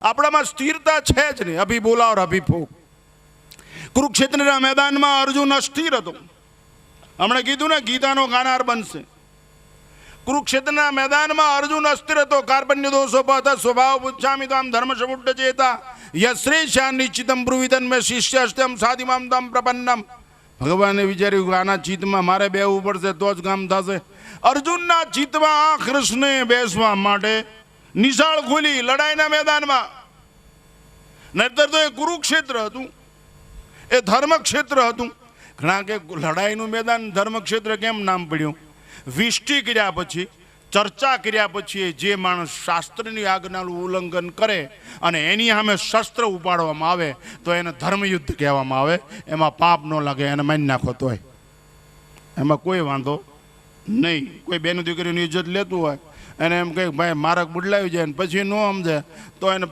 આપણામાં સ્થિરતા છે જ નહીં. અભી બોલા ઓર અભી ફૂક. કુરુક્ષેત્રના મેદાનમાં અર્જુન અસ્થિર હતો. હમણાં કીધું ને ગીતાનો ગાનાર બનશે. કુરુક્ષેત્રના મેદાનમાં અર્જુન અસ્થિર હતો. કાર્પણ્ય દોષો પથ સ્વભાવ પુચ્છામિ તો આમ ધર્મ સમુદ્ર ચેતા યશ્રેષ્યાન નિશ્ચિતમ બ્રુવિતન મેં શિષ્ય અષ્ટમ સાધિમામ તમ પ્રપન્નમ. ભગવાને વિચાર્યું કે આના ચિત્તમાં મારે બેવું પડશે તો જ કામ થશે. અર્જુનના ચિત્તમાં આ કૃષ્ણને બેસવા માટે નિશાળ ખુલી લડાઈના મેદાનમાં. નહીતર તો એ કુરુક્ષેત્ર હતું, એ ધર્મક્ષેત્ર હતું. ઘણા કે લડાઈનું મેદાન ધર્મક્ષેત્ર કેમ નામ પડ્યું? વિષ્ટિ કર્યા પછી, ચર્ચા કર્યા પછી જે માણસ શાસ્ત્રની આજ્ઞાનું ઉલ્લંઘન કરે અને એની સામે શસ્ત્ર ઉપાડવામાં આવે તો એને ધર્મયુદ્ધ કહેવામાં આવે. એમાં પાપ ન લાગે, એને મારી નાખો તોય એમાં કોઈ વાંધો નહીં. કોઈ બેન દીકરીની ઇજ્જત લેતું હોય એને એમ કહે ભાઈ મારક બદલાવી જાય ને પછી ન સમજે તો એને